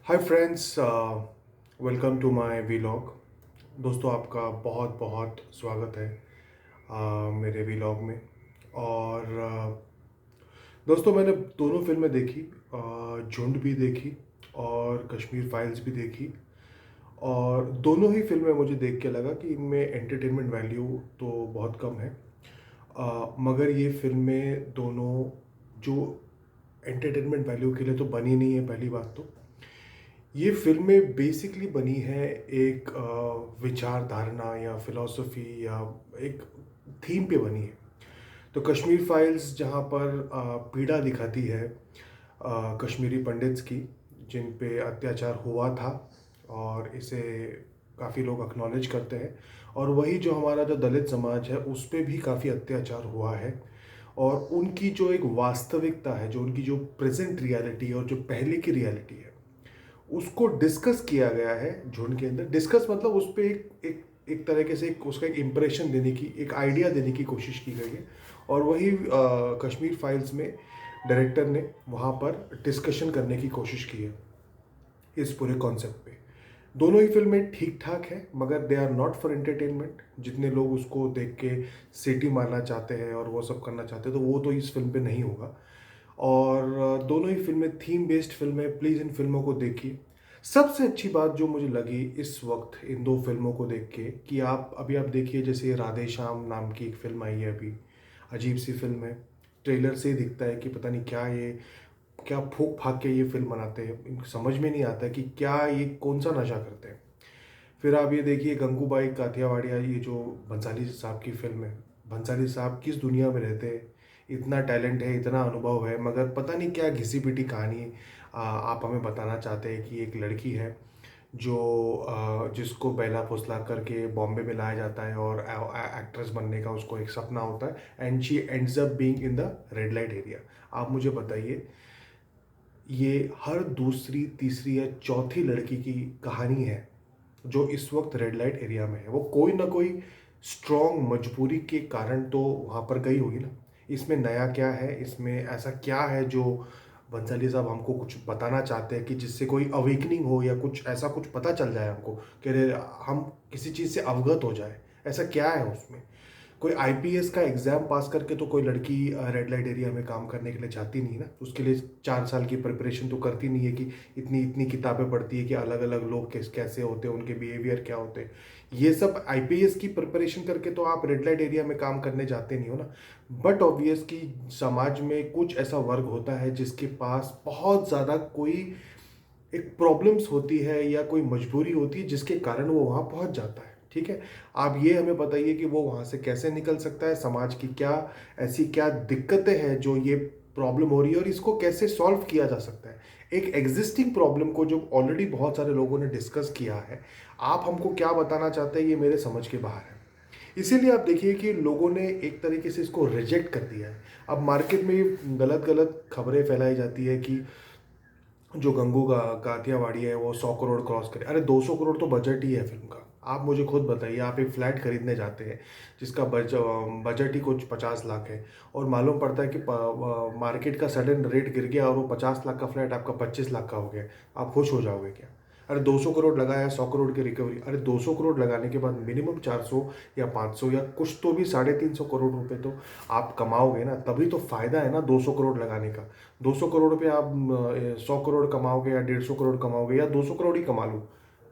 Hi friends, welcome to my vlog. दोस्तों, आपका बहुत बहुत स्वागत है मेरे वीलॉग में। और दोस्तों, मैंने दोनों फिल्में देखी। झुंड भी देखी और कश्मीर फाइल्स भी देखी। और दोनों ही फिल्में मुझे देख के लगा कि इनमें एंटरटेनमेंट वैल्यू तो बहुत कम है। मगर ये फिल्में दोनों जो एंटरटेनमेंट वैल्यू के लिए तो बनी नहीं है। पहली बात तो ये फिल्में बेसिकली बनी है एक विचार धारणा या फिलॉसफी या एक थीम पे बनी है। तो कश्मीर फाइल्स जहाँ पर पीड़ा दिखाती है कश्मीरी पंडित्स की, जिन पे अत्याचार हुआ था, और इसे काफ़ी लोग एक्नॉलेज करते हैं। और वही जो हमारा जो दलित समाज है, उस पे भी काफ़ी अत्याचार हुआ है। और उनकी जो एक वास्तविकता है, जो उनकी जो प्रेजेंट रियलिटी है और जो पहले की रियलिटी है, उसको डिस्कस किया गया है झुंड के अंदर। डिस्कस मतलब उस पर एक तरीके से उसका एक इम्प्रेशन देने की, एक आइडिया देने की कोशिश की गई है। और वही कश्मीर फाइल्स में डायरेक्टर ने वहाँ पर डिस्कशन करने की कोशिश की है इस पूरे कॉन्सेप्ट पे। दोनों ही फिल्में ठीक ठाक हैं, मगर they are not for entertainment. जितने लोग उसको देख के सीटी मारना चाहते हैं और वो सब करना चाहते हैं, तो वो तो इस फिल्म पे नहीं होगा। और दोनों ही फिल्में थीम बेस्ड फिल्म है। प्लीज़ इन फिल्मों को देखिए। सबसे अच्छी बात जो मुझे लगी इस वक्त इन दो फिल्मों को देख के, कि आप देखिए, जैसे राधे श्याम नाम की एक फिल्म आई है अभी। अजीब सी फिल्म है। ट्रेलर से ही दिखता है कि पता नहीं क्या ये, क्या फूक फाक के ये फिल्म बनाते हैं। इनको समझ में नहीं आता कि क्या ये कौन सा नशा करते हैं। फिर आप ये देखिए गंगूबाई काठियावाड़िया, ये जो भंसाली साहब की फिल्म है। भंसाली साहब किस दुनिया में रहते हैं, इतना टैलेंट है, इतना अनुभव है, मगर पता नहीं क्या घिसी पिटी कहानी आप हमें बताना चाहते हैं कि एक लड़की है जो जिसको बेला फुसला करके बॉम्बे में लाया जाता है, और एक्ट्रेस बनने का उसको एक सपना होता है, and she ends up being in the red light area. आप मुझे बताइए, ये हर दूसरी तीसरी या चौथी लड़की की कहानी है जो इस वक्त रेड लाइट एरिया में है। वो कोई ना कोई स्ट्रॉन्ग मजबूरी के कारण तो वहाँ पर गई होगी ना। इसमें नया क्या है, इसमें ऐसा क्या है जो बंसाली साहब हमको कुछ बताना चाहते हैं, कि जिससे कोई अवेकनिंग हो या कुछ ऐसा कुछ पता चल जाए हमको, कि अरे हम किसी चीज़ से अवगत हो जाए। ऐसा क्या है उसमें। कोई आईपीएस का एग्ज़ाम पास करके तो कोई लड़की रेड लाइट एरिया में काम करने के लिए जाती नहीं ना। उसके लिए 4 साल की प्रिपरेशन तो करती नहीं है, कि इतनी इतनी किताबें पढ़ती है कि अलग अलग लोग कैसे होते हैं, उनके बिहेवियर क्या होते हैं। ये सब आईपीएस की प्रिपरेशन करके तो आप रेड लाइट एरिया में काम करने जाते नहीं हो ना। बट ऑब्वियस कि समाज में कुछ ऐसा वर्ग होता है जिसके पास बहुत ज़्यादा कोई एक प्रॉब्लम्स होती है या कोई मजबूरी होती है, जिसके कारण वो वहाँ पहुँच जाता है। ठीक है। आप ये हमें बताइए कि वो वहाँ से कैसे निकल सकता है, समाज की क्या ऐसी क्या दिक्कतें हैं जो ये प्रॉब्लम हो रही है, और इसको कैसे सॉल्व किया जा सकता है। एक एग्जिस्टिंग प्रॉब्लम को जो ऑलरेडी बहुत सारे लोगों ने डिस्कस किया है, आप हमको क्या बताना चाहते हैं, ये मेरे समझ के बाहर है। इसीलिए आप देखिए कि लोगों ने एक तरीके से इसको रिजेक्ट कर दिया है। अब मार्केट में गलत गलत खबरें फैलाई जाती है कि जो गंगू का कातियावाड़ी है वो 100 करोड़ क्रॉस करे। अरे 200 करोड़ तो बजट ही है फिल्म का। आप मुझे खुद बताइए, आप एक फ्लैट खरीदने जाते हैं जिसका बजट ही कुछ 50 लाख है, और मालूम पड़ता है कि मार्केट का सडन रेट गिर गया और वो 50 लाख का फ्लैट आपका 25 लाख का हो गया। आप खुश हो जाओगे क्या। अरे 200 करोड़ लगाया, 100 करोड़ की रिकवरी। अरे 200 करोड़ लगाने के बाद मिनिमम 400 या 500 या कुछ तो भी 350 करोड़ रुपए तो आप कमाओगे ना, तभी तो फायदा है ना 200 करोड़ लगाने का। 200 करोड़ पे आप 100 करोड़ कमाओगे या 150 करोड़ कमाओगे या 200 करोड़ ही कमा लो,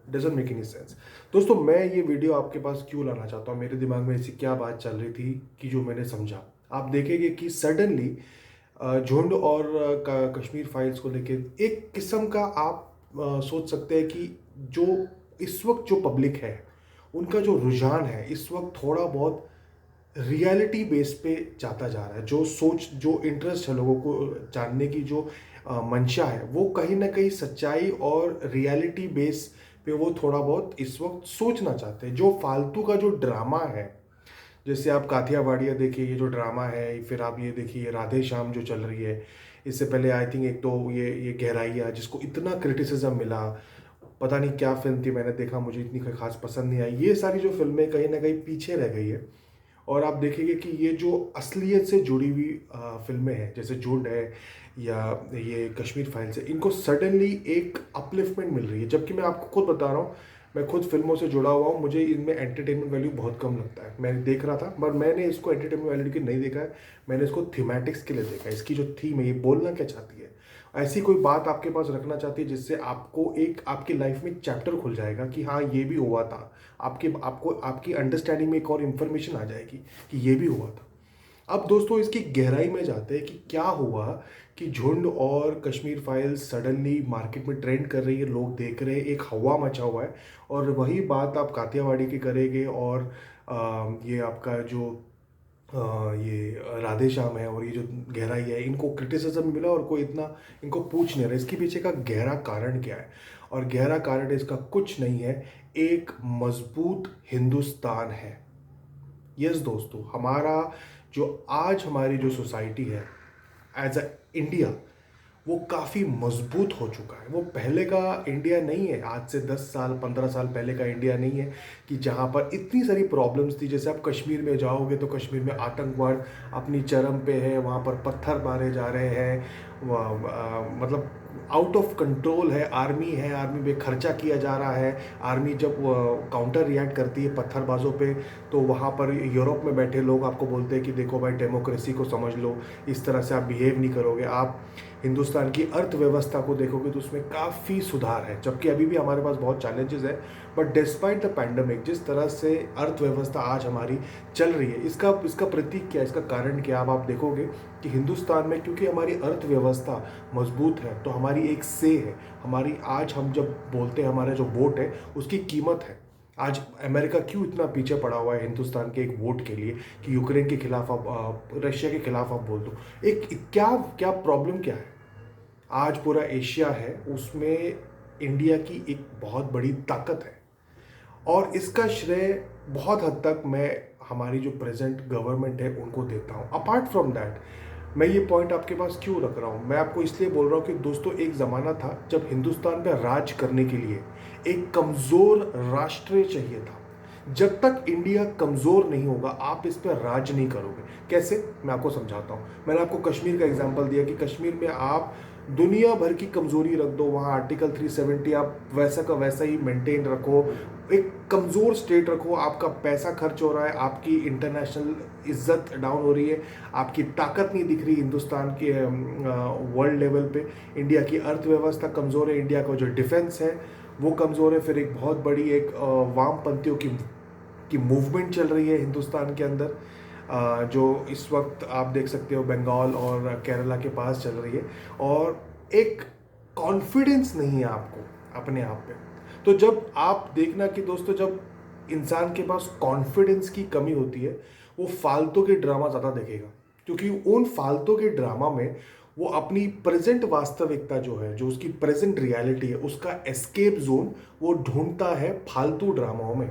डजेंट मेक एनी सेंस। दोस्तों, मैं ये वीडियो आपके पास क्यों लाना चाहता हूँ, मेरे दिमाग में ऐसी क्या बात चल रही थी कि जो मैंने समझा। आप देखेंगे कि सडनली झुंड और कश्मीर फाइल्स को लेके एक किस्म का आप सोच सकते हैं कि जो इस वक्त जो पब्लिक है, उनका जो रुझान है इस वक्त थोड़ा बहुत रियलिटी बेस पे जाता जा रहा है। जो सोच, जो इंटरेस्ट है लोगों को जानने की, जो मंशा है, वो कहीं ना कहीं सच्चाई और रियलिटी बेस पे वो थोड़ा बहुत इस वक्त सोचना चाहते हैं। जो फालतू का जो ड्रामा है, जैसे आप काठियावाड़िया देखिए, ये जो ड्रामा है, फिर आप ये देखिए ये राधे श्याम जो चल रही है। इससे पहले आई थिंक एक तो ये गहराइया, जिसको इतना क्रिटिसिज्म मिला। पता नहीं क्या फिल्म थी, मैंने देखा, मुझे इतनी कोई खास पसंद नहीं आई। ये सारी जो फिल्में कहीं ना कहीं पीछे रह गई है। और आप देखेंगे कि ये जो असलियत से जुड़ी हुई फिल्में हैं, जैसे झुंड है या ये कश्मीर फाइल्स है, इनको सडनली एक अपलिफ्टमेंट मिल रही है। जबकि मैं आपको खुद बता रहा हूँ, मैं खुद फिल्मों से जुड़ा हुआ हूँ, मुझे इनमें एंटरटेनमेंट वैल्यू बहुत कम लगता है। मैं देख रहा था, पर मैंने इसको एंटरटेनमेंट वैल्यू की नहीं देखा है, मैंने इसको थीमेटिक्स के लिए देखा है। इसकी जो थीम है, ये बोलना क्या चाहती है, ऐसी कोई बात आपके पास रखना चाहती है जिससे आपको एक आपकी लाइफ में एक चैप्टर खुल जाएगा कि हाँ ये भी हुआ था। आपको आपकी अंडरस्टैंडिंग में एक और इन्फॉर्मेशन आ जाएगी कि ये भी हुआ था। अब दोस्तों इसकी गहराई में जाते हैं कि क्या हुआ कि झुंड और कश्मीर फाइल्स सडनली मार्केट में ट्रेंड कर रही है, लोग देख रहे हैं, एक हवा मचा हुआ है। और वही बात आप कातियावाड़ी की करेंगे और ये आपका जो ये राधे श्याम है और ये जो गहराई है, इनको क्रिटिसिज्म मिला और कोई इतना इनको पूछ नहीं रहा इसके पीछे का गहरा कारण क्या है। और गहरा कारण इसका कुछ नहीं है, एक मजबूत हिंदुस्तान है। यस दोस्तों, हमारा जो आज हमारी जो सोसाइटी है एज अ इंडिया, वो काफ़ी मजबूत हो चुका है। वो पहले का इंडिया नहीं है, आज से 10 साल 15 साल पहले का इंडिया नहीं है कि जहाँ पर इतनी सारी प्रॉब्लम्स थी। जैसे आप कश्मीर में जाओगे तो कश्मीर में आतंकवाद अपनी चरम पे है, वहाँ पर पत्थर मारे जा रहे हैं, मतलब आउट ऑफ कंट्रोल है। आर्मी पे खर्चा किया जा रहा है। आर्मी जब काउंटर रिएक्ट करती है पत्थरबाजों पे, तो वहाँ पर यूरोप में बैठे लोग आपको बोलते हैं कि देखो भाई, डेमोक्रेसी को समझ लो, इस तरह से आप बिहेव नहीं करोगे। आप हिंदुस्तान की अर्थव्यवस्था को देखोगे तो उसमें काफ़ी सुधार है, जबकि अभी भी हमारे पास बहुत चैलेंजेस है। बट डिस्पाइट द पैंडमिक, जिस तरह से अर्थव्यवस्था आज हमारी चल रही है, इसका इसका प्रतीक क्या है, इसका कारण क्या। अब आप देखोगे कि हिंदुस्तान में क्योंकि हमारी अर्थव्यवस्था मजबूत है, तो हमारी एक से है, हमारी आज हम जब बोलते हैं हमारा जो वोट है उसकी कीमत है। आज अमेरिका क्यों इतना पीछे पड़ा हुआ है हिंदुस्तान के एक वोट के लिए कि यूक्रेन के खिलाफ आप रशिया के खिलाफ आप बोल दो। एक क्या क्या प्रॉब्लम क्या है, आज पूरा एशिया है, उसमें इंडिया की एक बहुत बड़ी ताकत है। और इसका श्रेय बहुत हद तक मैं हमारी जो प्रेजेंट गवर्नमेंट है उनको देता हूँ। अपार्ट फ्रॉम दैट, मैं ये पॉइंट आपके पास क्यों रख रहा हूँ, मैं आपको इसलिए बोल रहा हूँ कि दोस्तों एक ज़माना था जब हिंदुस्तान पर राज करने के लिए एक कमज़ोर राष्ट्र चाहिए था। जब तक इंडिया कमज़ोर नहीं होगा, आप इस पर राज नहीं करोगे। कैसे, मैं आपको समझाता हूँ। मैंने आपको कश्मीर का एग्जांपल दिया कि कश्मीर में आप दुनिया भर की कमज़ोरी रख दो, वहाँ आर्टिकल 370 आप वैसा का वैसा ही मेंटेन रखो, एक कमज़ोर स्टेट रखो, आपका पैसा खर्च हो रहा है, आपकी इंटरनेशनल इज्जत डाउन हो रही है, आपकी ताकत नहीं दिख रही हिंदुस्तान के वर्ल्ड लेवल पे, इंडिया की अर्थव्यवस्था कमज़ोर है, इंडिया का जो डिफेंस है वो कमज़ोर है, फिर एक बहुत बड़ी एक वामपंथियों की मूवमेंट चल रही है हिंदुस्तान के अंदर, जो इस वक्त आप देख सकते हो बंगाल और केरला के पास चल रही है। और एक कॉन्फिडेंस नहीं है आपको अपने आप पे। तो जब आप देखना कि दोस्तों, जब इंसान के पास कॉन्फिडेंस की कमी होती है, वो फालतू के ड्रामा ज़्यादा देखेगा, क्योंकि उन फालतू के ड्रामा में वो अपनी प्रेजेंट वास्तविकता जो है, जो उसकी प्रेजेंट रियलिटी है, उसका एस्केप जोन वो ढूंढता है फालतू ड्रामाओं में।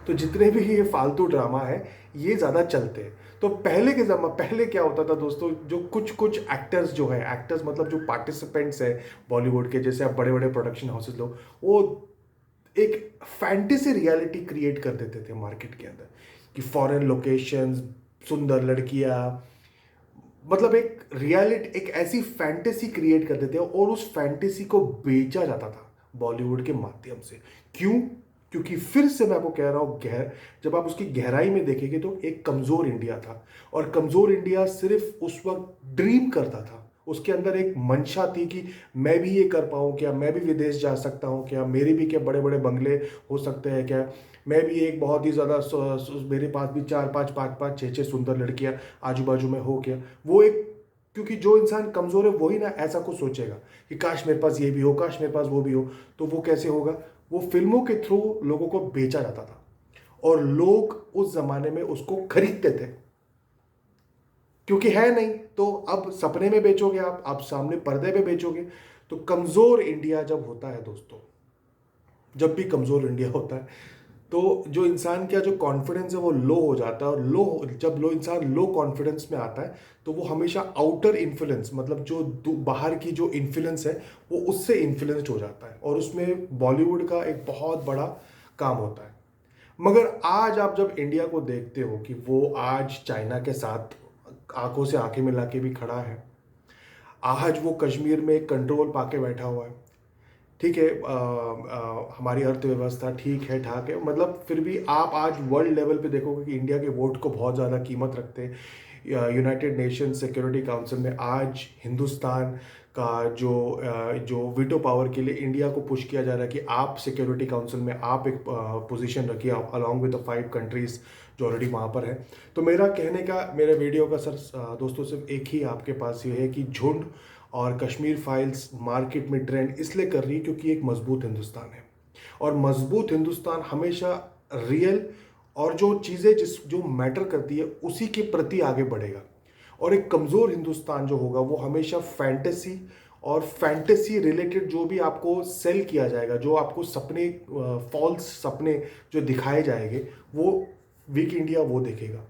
तो जितने भी ये फालतू ड्रामा है ये ज़्यादा चलते हैं। तो पहले क्या होता था दोस्तों, जो कुछ कुछ एक्टर्स जो है, एक्टर्स मतलब जो पार्टिसिपेंट्स है बॉलीवुड के, जैसे आप बड़े बड़े प्रोडक्शन हाउसेस लोग, वो एक फैंटेसी रियलिटी क्रिएट कर देते थे मार्केट के अंदर कि फॉरेन लोकेशंस, सुंदर लड़कियां, मतलब एक रियलिटी, एक ऐसी फैंटेसी क्रिएट कर देते हैं और उस फैंटेसी को बेचा जाता था बॉलीवुड के माध्यम से। क्यों? क्योंकि फिर से मैं आपको कह रहा हूं, जब आप उसकी गहराई में देखेंगे तो एक कमजोर इंडिया था, और कमजोर इंडिया सिर्फ उस वक्त ड्रीम करता था। उसके अंदर एक मंशा थी कि मैं भी ये कर पाऊँ क्या, मैं भी विदेश जा सकता हूँ क्या, मेरे भी क्या बड़े बड़े बंगले हो सकते हैं क्या, मैं भी एक बहुत ही ज़्यादा मेरे पास भी 4 5 5 5 6 6 सुंदर लड़कियाँ आजू बाजू में हो क्या। वो एक, क्योंकि जो इंसान कमज़ोर है वही ना ऐसा कुछ सोचेगा कि काश मेरे पास ये भी हो, काश मेरे पास वो भी हो। तो वो कैसे होगा, वो फिल्मों के थ्रू लोगों को बेचा जाता था और लोग उस जमाने में उसको खरीदते थे, क्योंकि है नहीं तो अब सपने में बेचोगे आप सामने पर्दे पे बेचोगे। तो कमजोर इंडिया जब होता है दोस्तों, जब भी कमजोर इंडिया होता है, तो जो इंसान का जो कॉन्फिडेंस है वो लो हो जाता है। और जब इंसान लो कॉन्फिडेंस में आता है तो वो हमेशा आउटर इन्फ्लुएंस, मतलब जो बाहर की जो इन्फ्लुएंस है वो उससे इन्फ्लुएंस्ड हो जाता है, और उसमें बॉलीवुड का एक बहुत बड़ा काम होता है। मगर आज आप जब इंडिया को देखते हो कि वो आज चाइना के साथ आंखों से आंखें मिला के भी खड़ा है, आज वो कश्मीर में कंट्रोल पाके बैठा हुआ है। ठीक है, हमारी अर्थव्यवस्था ठीक है, ठाक है, मतलब फिर भी आप आज वर्ल्ड लेवल पे देखोगे कि इंडिया के वोट को बहुत ज़्यादा कीमत रखते हैं। यूनाइटेड नेशन सिक्योरिटी काउंसिल में आज हिंदुस्तान का जो वीटो पावर के लिए इंडिया को पुश किया जा रहा है कि आप सिक्योरिटी काउंसिल में आप एक पोजीशन रखिए अलॉन्ग विद द 5 कंट्रीज़ जो ऑलरेडी वहाँ पर है। तो मेरा कहने का, मेरे वीडियो का सर दोस्तों सिर्फ एक ही आपके पास ये है कि झुंड और कश्मीर फाइल्स मार्केट में ट्रेंड इसलिए कर रही है क्योंकि एक मजबूत हिंदुस्तान है, और मजबूत हिंदुस्तान हमेशा रियल और जो चीज़ें जो मैटर करती है उसी के प्रति आगे बढ़ेगा। और एक कमज़ोर हिंदुस्तान जो होगा वो हमेशा फैंटेसी और फैंटेसी रिलेटेड जो भी आपको सेल किया जाएगा, जो आपको सपने, फॉल्स सपने जो दिखाए जाएंगे, वो वीक इंडिया वो देखेगा।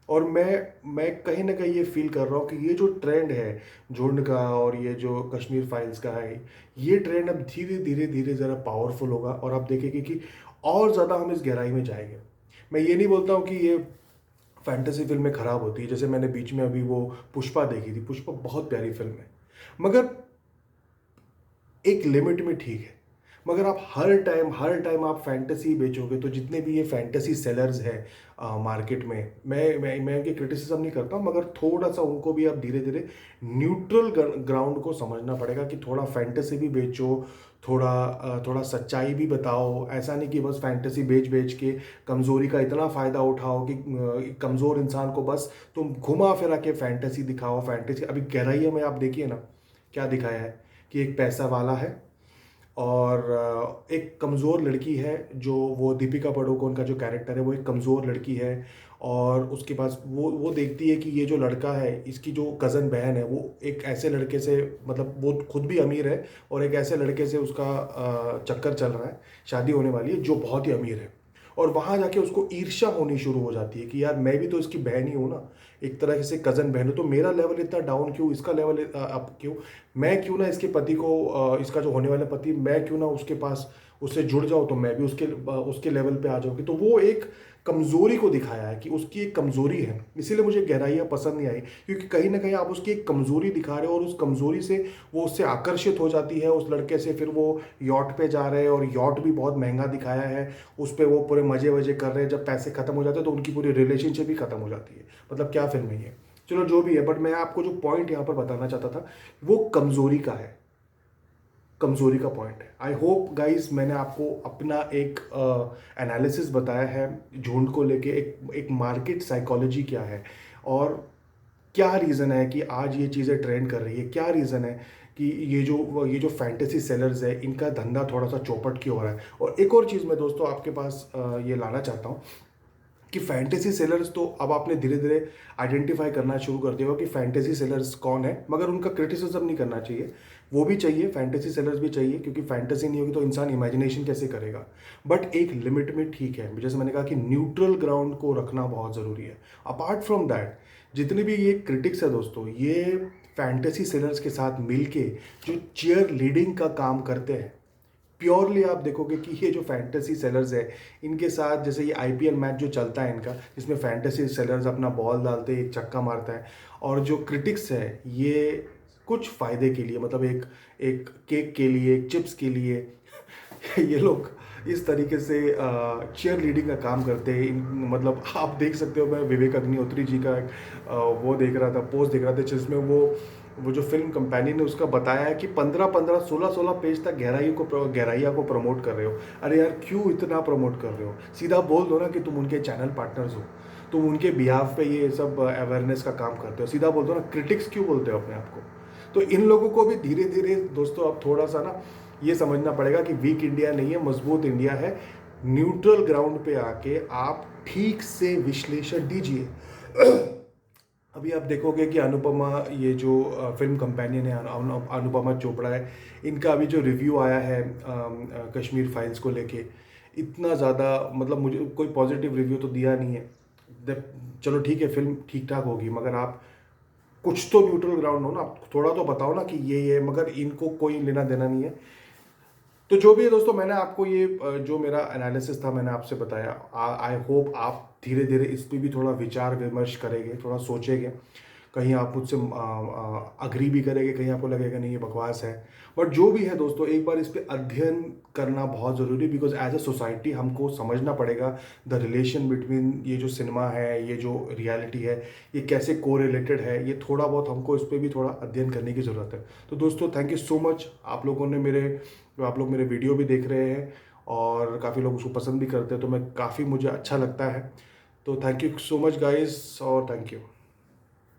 और मैं कहीं ना कहीं ये फील कर रहा हूँ कि ये जो ट्रेंड है झुंड का और ये जो कश्मीर फाइल्स का है, ये ट्रेंड अब धीरे धीरे धीरे ज़रा पावरफुल होगा और आप देखेंगे कि और ज़्यादा हम इस गहराई में जाएंगे। मैं ये नहीं बोलता हूँ कि ये फैंटेसी फिल्में ख़राब होती है, जैसे मैंने बीच में अभी वो पुष्पा देखी थी, पुष्पा बहुत प्यारी फिल्म है, मगर एक लिमिट में ठीक है। मगर आप हर टाइम आप फैंटेसी बेचोगे तो जितने भी ये फैंटेसी सेलर्स हैं मार्केट में, मैं उनकी क्रिटिसिज्म नहीं करता हूँ, मगर थोड़ा सा उनको भी आप धीरे धीरे न्यूट्रल ग्राउंड को समझना पड़ेगा कि थोड़ा फैंटेसी भी बेचो, थोड़ा सच्चाई भी बताओ। ऐसा नहीं कि बस फैंटेसी बेच बेच के कमज़ोरी का इतना फ़ायदा उठाओ कि कमज़ोर इंसान को बस तुम घुमा फिरा के फैंटेसी दिखाओ। फैंटेसी अभी गहराइयों में आप देखिए ना क्या दिखाया है कि एक पैसा वाला है और एक कमज़ोर लड़की है, जो वो दीपिका पादुकोण का जो कैरेक्टर है वो एक कमज़ोर लड़की है, और उसके पास वो देखती है कि ये जो लड़का है, इसकी जो कज़न बहन है, वो एक ऐसे लड़के से, मतलब वो खुद भी अमीर है और एक ऐसे लड़के से उसका चक्कर चल रहा है, शादी होने वाली है, जो बहुत ही अमीर है। और वहाँ जाके उसको ईर्ष्या होनी शुरू हो जाती है कि यार मैं भी तो इसकी बहन ही हूँ ना, एक तरह से कज़न बहन हो, तो मेरा लेवल इतना डाउन क्यों, इसका लेवल अप क्यों, मैं क्यों ना इसके पति को, इसका जो होने वाला पति, मैं क्यों ना उसके पास उससे जुड़ जाऊँ, तो मैं भी उसके लेवल पे आ जाऊँगी। तो वो एक कमज़ोरी को दिखाया है कि उसकी एक कमज़ोरी है, इसीलिए मुझे गहराइयाँ पसंद नहीं आई, क्योंकि कहीं ना कहीं आप उसकी एक कमज़ोरी दिखा रहे हो और उस कमज़ोरी से वो उससे आकर्षित हो जाती है उस लड़के से, फिर वो यॉट पे जा रहे हैं और यॉट भी बहुत महंगा दिखाया है, उस पर वो पूरे मज़े वजे कर रहे हैं, जब पैसे ख़त्म हो जाते हैं तो उनकी पूरी रिलेशनशिप ही ख़त्म हो जाती है। मतलब क्या फिल्म है ये, चलो जो भी है, बट मैं आपको जो पॉइंट यहाँ पर बताना चाहता था वो कमज़ोरी का है, कमज़ोरी का पॉइंट है। आई होप गाइस मैंने आपको अपना एक एनालिसिस बताया है झुंड को लेके, एक मार्केट साइकोलॉजी क्या है और क्या रीज़न है कि आज ये चीज़ें ट्रेंड कर रही है, क्या रीज़न है कि ये जो फैंटेसी सेलर्स है इनका धंधा थोड़ा सा चौपट क्यों हो रहा है। और एक और चीज़ मैं दोस्तों आपके पास ये लाना चाहता हूँ कि फैंटेसी सेलर्स, तो अब आपने धीरे धीरे आइडेंटिफाई करना शुरू कर दिया होगा कि फैंटेसी सेलर्स कौन है, मगर उनका क्रिटिसिज्म नहीं करना चाहिए, वो भी चाहिए, फैंटेसी सेलर्स भी चाहिए, क्योंकि फैंटेसी नहीं होगी तो इंसान इमेजिनेशन कैसे करेगा। बट एक लिमिट में ठीक है, जैसे मैंने कहा कि न्यूट्रल ग्राउंड को रखना बहुत ज़रूरी है। अपार्ट फ्रॉम दैट, जितने भी ये क्रिटिक्स है दोस्तों, ये फैंटेसी सेलर्स के साथ मिलके जो चीयर लीडिंग का काम करते हैं, प्योरली आप देखोगे कि ये जो फैंटेसी सेलर्स है इनके साथ, जैसे ये आईपीएल मैच जो चलता है इनका, जिसमें फैंटेसी सेलर्स अपना बॉल डालते हैं, एक छक्का मारता है, और जो क्रिटिक्स है ये कुछ फ़ायदे के लिए, मतलब एक एक केक के लिए, एक चिप्स के लिए ये लोग इस तरीके से चीयर लीडिंग का काम करते हैं। मतलब आप देख सकते हो, मैं विवेक अग्निहोत्री जी का वो देख रहा था, पोस्ट देख रहा था, जिसमें वो जो फिल्म कंपनी ने उसका बताया है कि 15-15, 16-16 पेज तक गहराइया को प्रमोट कर रहे हो। अरे यार क्यों इतना प्रमोट कर रहे हो, सीधा बोल दो ना कि तुम उनके चैनल पार्टनर्स हो, तुम उनके बिहाफ पे ये सब अवेयरनेस का काम करते हो, सीधा बोल दो ना, क्रिटिक्स क्यों बोलते हो अपने आप को। तो इन लोगों को भी धीरे धीरे दोस्तों अब थोड़ा सा ना ये समझना पड़ेगा कि वीक इंडिया नहीं है, मजबूत इंडिया है। न्यूट्रल ग्राउंड पे आके आप ठीक से विश्लेषण दीजिए। अभी आप देखोगे कि अनुपमा, ये जो फिल्म कंपेनियन है अनुपमा चोपड़ा है, इनका अभी जो रिव्यू आया है कश्मीर फाइल्स को लेके, इतना ज़्यादा, मतलब मुझे कोई पॉजिटिव रिव्यू तो दिया नहीं है। चलो ठीक है, फिल्म ठीक ठाक होगी, मगर आप कुछ तो न्यूट्रल ग्राउंड हो ना, आप थोड़ा तो बताओ ना कि ये, मगर इनको कोई लेना देना नहीं है। तो जो भी है दोस्तों, मैंने आपको ये जो मेरा एनालिसिस था मैंने आपसे बताया। आई होप आप धीरे धीरे इस पर भी थोड़ा विचार विमर्श करेंगे, थोड़ा सोचेंगे। कहीं आप मुझसे अग्री भी करेंगे, कहीं आपको लगेगा नहीं ये बकवास है। बट जो भी है दोस्तों, एक बार इस पे अध्ययन करना बहुत ज़रूरी है, बिकॉज एज अ सोसाइटी हमको समझना पड़ेगा द रिलेशन बिटवीन ये जो सिनेमा है, ये जो रियलिटी है, ये कैसे कोरिलेटेड है। ये थोड़ा बहुत हमको इस पर भी थोड़ा अध्ययन करने की ज़रूरत है। तो दोस्तों थैंक यू सो मच, आप लोग मेरे वीडियो भी देख रहे हैं और काफ़ी लोग उसको पसंद भी करते हैं, तो मैं काफ़ी मुझे अच्छा लगता है। तो thank you so much guys और थैंक यू।